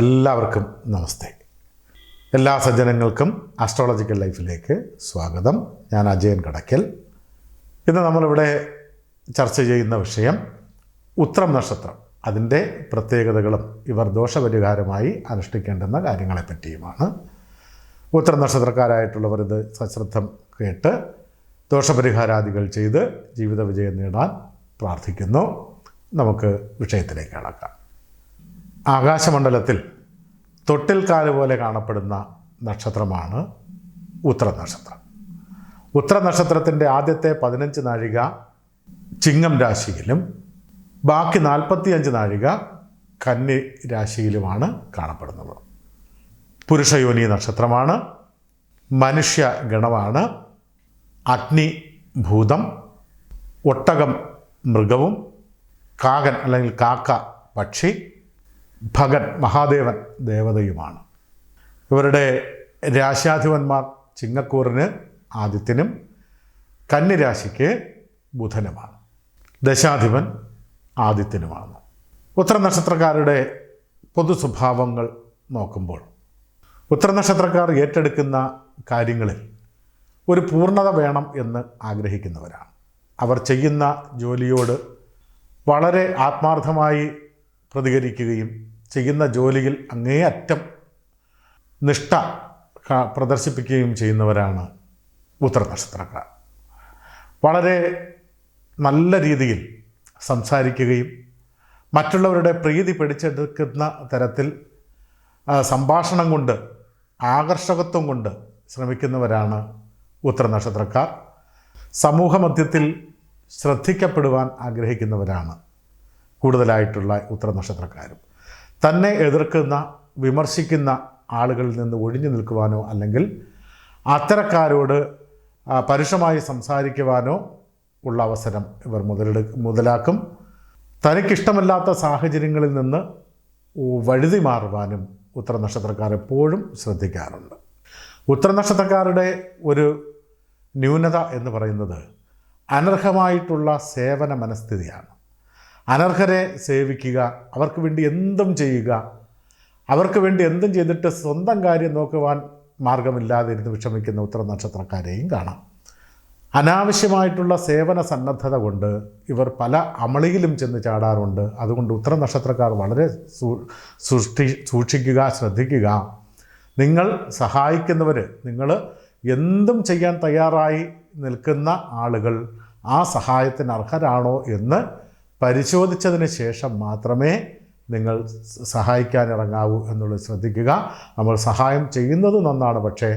എല്ലാവർക്കും നമസ്തേ. എല്ലാ സജ്ജനങ്ങൾക്കും ആസ്ട്രോളജിക്കൽ ലൈഫിലേക്ക് സ്വാഗതം. ഞാൻ അജയൻ കടയ്ക്കൽ. ഇന്ന് നമ്മളിവിടെ ചർച്ച ചെയ്യുന്ന വിഷയം ഉത്രം നക്ഷത്രം, അതിൻ്റെ പ്രത്യേകതകളും ഇവർ ദോഷപരിഹാരമായി അനുഷ്ഠിക്കേണ്ടുന്ന കാര്യങ്ങളെപ്പറ്റിയുമാണ്. ഉത്രം നക്ഷത്രക്കാരായിട്ടുള്ളവർ ഇത് സശ്രദ്ധം കേട്ട് ദോഷപരിഹാരാദികൾ ചെയ്ത് ജീവിത വിജയം നേടാൻ പ്രാർത്ഥിക്കുന്നു. നമുക്ക് വിഷയത്തിലേക്ക് കടക്കാം. ആകാശമണ്ഡലത്തിൽ തൊട്ടിൽക്കാല് പോലെ കാണപ്പെടുന്ന നക്ഷത്രമാണ് ഉത്രം നക്ഷത്രം. ഉത്രം നക്ഷത്രത്തിൻ്റെ ആദ്യത്തെ 15 നാഴിക ചിങ്ങം രാശിയിലും ബാക്കി 45 നാഴിക കന്നി രാശിയിലുമാണ് കാണപ്പെടുന്നത്. പുരുഷയോനി നക്ഷത്രമാണ്, മനുഷ്യ ഗണമാണ്, അഗ്നി ഭൂതം, ഒട്ടകം മൃഗവും, കാകൻ അല്ലെങ്കിൽ കാക്ക പക്ഷി, ഭഗൻ മഹാദേവൻ ദേവതയുമാണ്. ഇവരുടെ രാശ്യാധിപന്മാർ ചിങ്ങക്കൂറിന് ആദിത്യനും കന്നിരാശിക്ക് ബുധനുമാണ്. ദശാധിപൻ ആദിത്യനുമാണ്. ഉത്രം നക്ഷത്രക്കാരുടെ പൊതു സ്വഭാവങ്ങൾ നോക്കുമ്പോൾ ഉത്രം നക്ഷത്രക്കാർ ഏറ്റെടുക്കുന്ന കാര്യങ്ങളിൽ ഒരു പൂർണ്ണത വേണം എന്ന് ആഗ്രഹിക്കുന്നവരാണ്. അവർ ചെയ്യുന്ന ജോലിയോട് വളരെ ആത്മാർത്ഥമായി പ്രതികരിക്കുകയും ചെയ്യുന്ന ജോലിയിൽ അങ്ങേയറ്റം നിഷ്ഠ പ്രദർശിപ്പിക്കുകയും ചെയ്യുന്നവരാണ് ഉത്രം നക്ഷത്രക്കാർ. വളരെ നല്ല രീതിയിൽ സംസാരിക്കുകയും മറ്റുള്ളവരുടെ പ്രീതി പിടിച്ചെടുക്കുന്ന തരത്തിൽ സംഭാഷണം കൊണ്ട് ആകർഷകത്വം കൊണ്ട് ശ്രമിക്കുന്നവരാണ് ഉത്രം നക്ഷത്രക്കാർ. സമൂഹമധ്യത്തിൽ ശ്രദ്ധിക്കപ്പെടുവാൻ ആഗ്രഹിക്കുന്നവരാണ് കൂടുതലായിട്ടുള്ള ഉത്രം നക്ഷത്രക്കാരും. തന്നെ എതിർക്കുന്ന വിമർശിക്കുന്ന ആളുകളിൽ നിന്ന് ഒഴിഞ്ഞു നിൽക്കുവാനോ അല്ലെങ്കിൽ അത്തരക്കാരോട് പരുഷമായി സംസാരിക്കുവാനോ ഉള്ള അവസരം ഇവർ മുതലാക്കും. തനിക്കിഷ്ടമല്ലാത്ത സാഹചര്യങ്ങളിൽ നിന്ന് വഴുതി മാറുവാനും ഉത്രം നക്ഷത്രക്കാർ എപ്പോഴും ശ്രദ്ധിക്കാറുണ്ട്. ഉത്രം നക്ഷത്രക്കാരുടെ ഒരു ന്യൂനത എന്ന് പറയുന്നത് അനർഹമായിട്ടുള്ള സേവന മനസ്ഥിതിയാണ്. അനർഹരെ സേവിക്കുക, അവർക്ക് വേണ്ടി എന്തും ചെയ്യുക, അവർക്ക് വേണ്ടി എന്തും ചെയ്തിട്ട് സ്വന്തം കാര്യം നോക്കുവാൻ മാർഗമില്ലാതെ ഇരുന്ന് വിഷമിക്കുന്ന ഉത്രം നക്ഷത്രക്കാരെയും കാണാം. അനാവശ്യമായിട്ടുള്ള സേവന സന്നദ്ധത കൊണ്ട് ഇവർ പല അമളിയിലും ചെന്ന് ചാടാറുണ്ട്. അതുകൊണ്ട് ഉത്രം നക്ഷത്രക്കാർ വളരെ സൂക്ഷിക്കുക, ശ്രദ്ധിക്കുക. നിങ്ങൾ സഹായിക്കുന്നവർ, നിങ്ങൾ എന്തും ചെയ്യാൻ തയ്യാറായി നിൽക്കുന്ന ആളുകൾ ആ സഹായത്തിന് അർഹരാണോ എന്ന് പരിശോധിച്ചതിന് ശേഷം മാത്രമേ നിങ്ങൾ സഹായിക്കാനിറങ്ങാവൂ എന്നുള്ളത് ശ്രദ്ധിക്കുക. നമ്മൾ സഹായം ചെയ്യുന്നത് നന്നാണ്, പക്ഷേ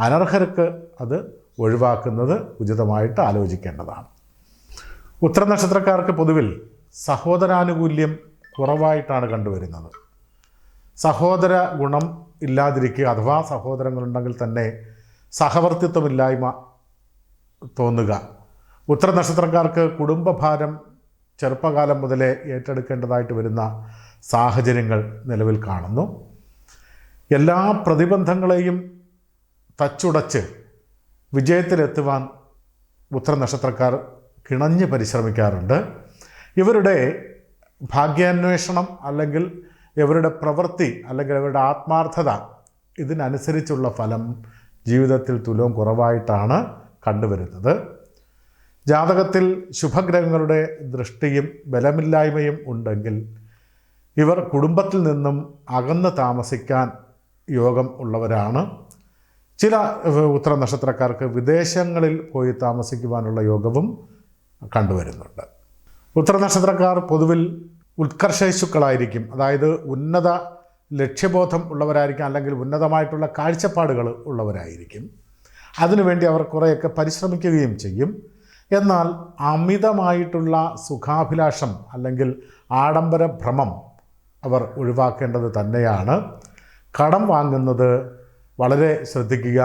അനർഹർക്ക് അത് ഒഴിവാക്കുന്നത് ഉചിതമായിട്ട് ആലോചിക്കേണ്ടതാണ്. ഉത്രം നക്ഷത്രക്കാർക്ക് പൊതുവിൽ സഹോദരാനുകൂല്യം കുറവായിട്ടാണ് കണ്ടുവരുന്നത്. സഹോദര ഗുണം ഇല്ലാതിരിക്കുക, അഥവാ സഹോദരങ്ങളുണ്ടെങ്കിൽ തന്നെ സഹവർത്തിത്വമില്ലായ്മ തോന്നുക. ഉത്രം നക്ഷത്രക്കാർക്ക് കുടുംബഭാരം ചെറുപ്പകാലം മുതലേ ഏറ്റെടുക്കേണ്ടതായിട്ട് വരുന്ന സാഹചര്യങ്ങൾ നിലവിൽ കാണുന്നു. എല്ലാ പ്രതിബന്ധങ്ങളെയും തച്ചുടച്ച് വിജയത്തിലെത്തുവാൻ ഉത്രം നക്ഷത്രക്കാർ കിണഞ്ഞ് പരിശ്രമിക്കാറുണ്ട്. ഇവരുടെ ഭാഗ്യാന്വേഷണം അല്ലെങ്കിൽ ഇവരുടെ പ്രവൃത്തി അല്ലെങ്കിൽ ഇവരുടെ ആത്മാർത്ഥത ഇതിനനുസരിച്ചുള്ള ഫലം ജീവിതത്തിൽ തുലവും കുറവായിട്ടാണ് കണ്ടുവരുന്നത്. ജാതകത്തിൽ ശുഭഗ്രഹങ്ങളുടെ ദൃഷ്ടിയും ബലമില്ലായ്മയും ഉണ്ടെങ്കിൽ ഇവർ കുടുംബത്തിൽ നിന്നും അകന്ന് താമസിക്കാൻ യോഗം ഉള്ളവരാണ്. ചില ഉത്രം നക്ഷത്രക്കാർക്ക് വിദേശങ്ങളിൽ പോയി താമസിക്കുവാനുള്ള യോഗവും കണ്ടുവരുന്നുണ്ട്. ഉത്രം നക്ഷത്രക്കാർ പൊതുവിൽ ഉത്കർഷേശുക്കളായിരിക്കും. അതായത് ഉന്നത ലക്ഷ്യബോധം ഉള്ളവരായിരിക്കും, അല്ലെങ്കിൽ ഉന്നതമായിട്ടുള്ള കാഴ്ചപ്പാടുകൾ ഉള്ളവരായിരിക്കും. അതിനുവേണ്ടി അവർ കുറേയൊക്കെ പരിശ്രമിക്കുകയും ചെയ്യും. എന്നാൽ അമിതമായിട്ടുള്ള സുഖാഭിലാഷം അല്ലെങ്കിൽ ആഡംബര ഭ്രമം അവർ ഒഴിവാക്കേണ്ടത് തന്നെയാണ്. കടം വാങ്ങുന്നത് വളരെ ശ്രദ്ധിക്കുക.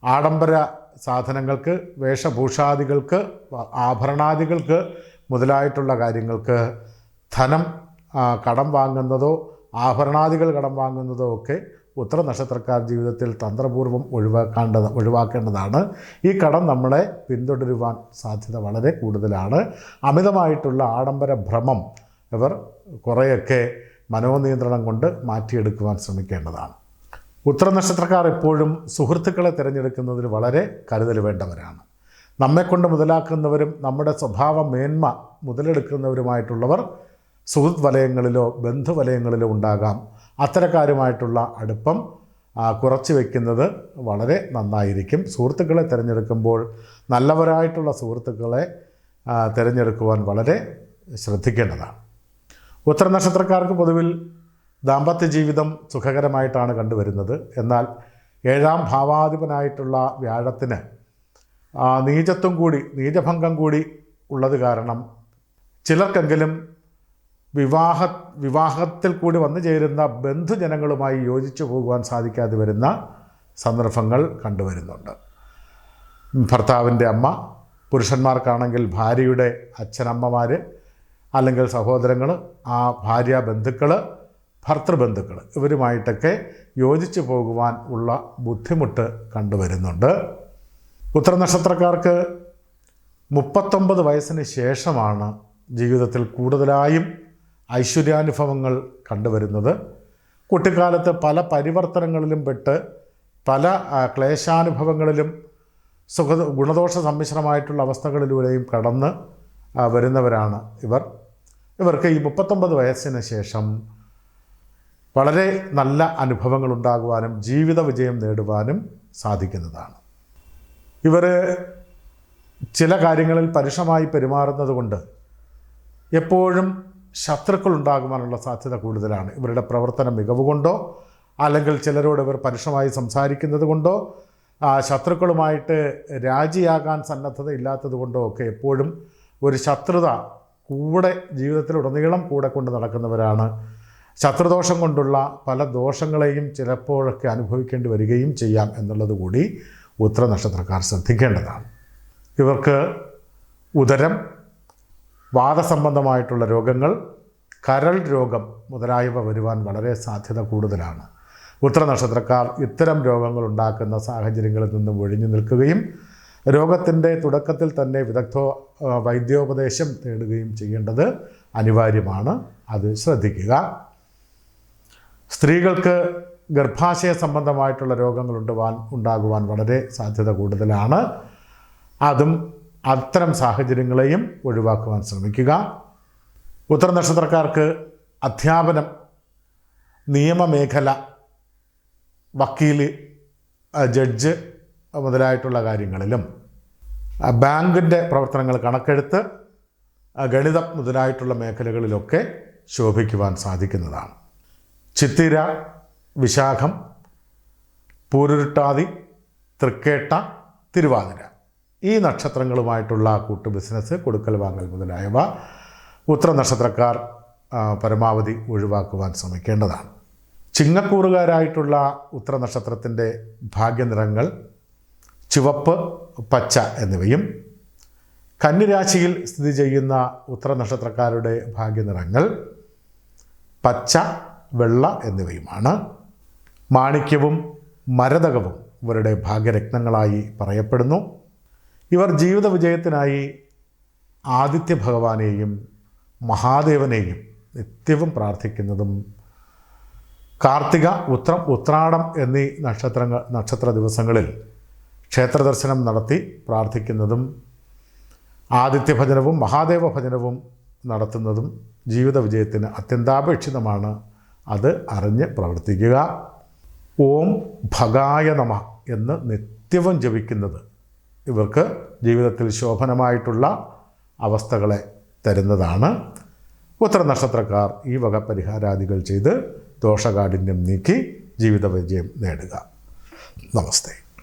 ആഡംബര സാധനങ്ങൾക്ക്, വേഷഭൂഷാദികൾക്ക്, ആഭരണാദികൾക്ക് മുതലായിട്ടുള്ള കാര്യങ്ങൾക്ക് ധനം കടം വാങ്ങുന്നതോ ആഭരണാദികൾ കടം വാങ്ങുന്നതോ ഒക്കെ ഉത്രം നക്ഷത്രക്കാർ ജീവിതത്തിൽ തന്ത്രപൂർവ്വം ഒഴിവാക്കേണ്ടതാണ്. ഈ കടം നമ്മളെ പിന്തുടരുവാൻ സാധ്യത വളരെ കൂടുതലാണ്. അമിതമായിട്ടുള്ള ആഡംബര ഭ്രമം ഇവർ കുറേയൊക്കെ മനോനിയന്ത്രണം കൊണ്ട് മാറ്റിയെടുക്കുവാൻ ശ്രമിക്കേണ്ടതാണ്. ഉത്തരനക്ഷത്രക്കാർ എപ്പോഴും സുഹൃത്തുക്കളെ തിരഞ്ഞെടുക്കുന്നതിൽ വളരെ കരുതൽ വേണ്ടവരാണ്. നമ്മെക്കൊണ്ട് മുതലാക്കുന്നവരും നമ്മുടെ സ്വഭാവ മേന്മ മുതലെടുക്കുന്നവരുമായിട്ടുള്ളവർ സുഹൃത്ത് വലയങ്ങളിലോ ബന്ധുവലയങ്ങളിലോ ഉണ്ടാകാം. അത്തരക്കാരുമായിട്ടുള്ള അടുപ്പം കുറച്ച് വയ്ക്കുന്നത് വളരെ നന്നായിരിക്കും. സുഹൃത്തുക്കളെ തിരഞ്ഞെടുക്കുമ്പോൾ നല്ലവരായിട്ടുള്ള സുഹൃത്തുക്കളെ തിരഞ്ഞെടുക്കുവാൻ വളരെ ശ്രദ്ധിക്കേണ്ടതാണ്. ഉത്തരനക്ഷത്രക്കാർക്ക് പൊതുവിൽ ദാമ്പത്യ ജീവിതം സുഖകരമായിട്ടാണ് കണ്ടുവരുന്നത്. എന്നാൽ 7ാം ഭാവാധിപനായിട്ടുള്ള വ്യാഴത്തിന് നീചഭംഗം കൂടി ഉള്ളത് കാരണം ചിലർക്കെങ്കിലും വിവാഹത്തിൽ കൂടി വന്നു ചേരുന്ന ബന്ധുജനങ്ങളുമായി യോജിച്ചു പോകുവാൻ സാധിക്കാതെ വരുന്ന സന്ദർഭങ്ങൾ കണ്ടുവരുന്നുണ്ട്. ഭർത്താവിൻ്റെ അമ്മ, പുരുഷന്മാർക്കാണെങ്കിൽ ഭാര്യയുടെ അച്ഛനമ്മമാർ അല്ലെങ്കിൽ സഹോദരങ്ങൾ, ആ ഭാര്യ ബന്ധുക്കൾ, ഭർത്തൃബന്ധുക്കൾ, ഇവരുമായിട്ടൊക്കെ യോജിച്ചു പോകുവാൻ ഉള്ള ബുദ്ധിമുട്ട് കണ്ടുവരുന്നുണ്ട്. ഉത്തരനക്ഷത്രക്കാർക്ക് 39 വയസ്സിന് ശേഷമാണ് ജീവിതത്തിൽ കൂടുതലായും ഐശ്വര്യാനുഭവങ്ങൾ കണ്ടുവരുന്നത്. കുട്ടിക്കാലത്ത് പല പരിവർത്തനങ്ങളിലും പെട്ട് പല ക്ലേശാനുഭവങ്ങളിലും ഗുണദോഷ സമ്മിശ്രമായിട്ടുള്ള അവസ്ഥകളിലൂടെയും കടന്ന് വരുന്നവരാണ് ഇവർക്ക് ഈ 39 വയസ്സിന് ശേഷം വളരെ നല്ല അനുഭവങ്ങൾ ഉണ്ടാകുവാനും ജീവിത വിജയം നേടുവാനും സാധിക്കുന്നതാണ്. ഇവർ ചില കാര്യങ്ങളിൽ പരുഷമായി പെരുമാറുന്നത് കൊണ്ട് എപ്പോഴും ശത്രുക്കൾ ഉണ്ടാകുവാനുള്ള സാധ്യത കൂടുതലാണ്. ഇവരുടെ പ്രവർത്തന മികവ് കൊണ്ടോ അല്ലെങ്കിൽ ചിലരോട് ഇവർ പരുഷമായി സംസാരിക്കുന്നത് കൊണ്ടോ ശത്രുക്കളുമായിട്ട് രാജിയാകാൻ സന്നദ്ധത ഇല്ലാത്തത് കൊണ്ടോ ഒക്കെ എപ്പോഴും ഒരു ശത്രുത ജീവിതത്തിലുടനീളം കൂടെ കൊണ്ട് നടക്കുന്നവരാണ്. ശത്രുദോഷം കൊണ്ടുള്ള പല ദോഷങ്ങളെയും ചിലപ്പോഴൊക്കെ അനുഭവിക്കേണ്ടി വരികയും ചെയ്യാം എന്നുള്ളത് കൂടി ഉത്തരനക്ഷത്രക്കാർ ശ്രദ്ധിക്കേണ്ടതാണ്. ഇവർക്ക് ഉദരം, വാതസംബന്ധമായിട്ടുള്ള രോഗങ്ങൾ, കരൾ രോഗം മുതലായവ വരുവാൻ വളരെ സാധ്യത കൂടുതലാണ്. ഉത്തരനക്ഷത്രക്കാർ ഇത്തരം രോഗങ്ങൾ ഉണ്ടാക്കുന്ന സാഹചര്യങ്ങളിൽ നിന്നും ഒഴിഞ്ഞു നിൽക്കുകയും രോഗത്തിൻ്റെ തുടക്കത്തിൽ തന്നെ വൈദ്യോപദേശം തേടുകയും ചെയ്യേണ്ടത് അനിവാര്യമാണ്. അത് ശ്രദ്ധിക്കുക. സ്ത്രീകൾക്ക് ഗർഭാശയ സംബന്ധമായിട്ടുള്ള രോഗങ്ങൾ ഉണ്ടാകുവാൻ വളരെ സാധ്യത കൂടുതലാണ്. അത്തരം സാഹചര്യങ്ങളെയും ഒഴിവാക്കുവാൻ ശ്രമിക്കുക. ഉത്തരനക്ഷത്രക്കാർക്ക് അധ്യാപനം, നിയമമേഖല, വക്കീല്, ജഡ്ജ് മുതലായിട്ടുള്ള കാര്യങ്ങളിലും ബാങ്കിൻ്റെ പ്രവർത്തനങ്ങൾ, കണക്കെഴുത്ത്, ഗണിതം മുതലായിട്ടുള്ള മേഖലകളിലൊക്കെ ശോഭിക്കുവാൻ സാധിക്കുന്നതാണ്. ചിത്തിര, വിശാഖം, പൂരുരുട്ടാതി, തൃക്കേട്ട, തിരുവാതിര ഈ നക്ഷത്രങ്ങളുമായിട്ടുള്ള കൂട്ടു ബിസിനസ്, കൊടുക്കൽ വാങ്ങൽ മുതലായവ ഉത്തരനക്ഷത്രക്കാർ പരമാവധി ഒഴിവാക്കുവാൻ ശ്രമിക്കേണ്ടതാണ്. ചിങ്ങക്കൂറുകാരായിട്ടുള്ള ഉത്തരനക്ഷത്രത്തിൻ്റെ ഭാഗ്യനിറങ്ങൾ ചുവപ്പ്, പച്ച എന്നിവയും കന്നിരാശിയിൽ സ്ഥിതി ചെയ്യുന്ന ഉത്തരനക്ഷത്രക്കാരുടെ ഭാഗ്യനിറങ്ങൾ പച്ച, വെള്ള എന്നിവയുമാണ്. മാണിക്യവും മരതകവും ഇവരുടെ ഭാഗ്യരത്നങ്ങളായി പറയപ്പെടുന്നു. ഇവർ ജീവിത വിജയത്തിനായി ആദിത്യ ഭഗവാനെയും മഹാദേവനെയും നിത്യവും പ്രാർത്ഥിക്കുന്നതും കാർത്തിക, ഉത്രം, ഉത്രാടം എന്നീ നക്ഷത്ര ദിവസങ്ങളിൽ ക്ഷേത്രദർശനം നടത്തി പ്രാർത്ഥിക്കുന്നതും ആദിത്യ ഭജനവും മഹാദേവ ഭജനവും നടത്തുന്നതും ജീവിത വിജയത്തിന് അത്യന്താപേക്ഷിതമാണ്. അത് അറിഞ്ഞ് പ്രവർത്തിക്കുക. ഓം ഭഗായ നമഃ എന്ന് നിത്യവും ജപിക്കുന്നത് ഇവർക്ക് ജീവിതത്തിൽ ശോഭനമായിട്ടുള്ള അവസ്ഥകളെ തരുന്നതാണ്. ഉത്തരനക്ഷത്രക്കാർ ഈ വക പരിഹാരാദികൾ ചെയ്ത് ദോഷകാഠിന്യം നീക്കി ജീവിത വിജയം നേടുക. നമസ്തേ.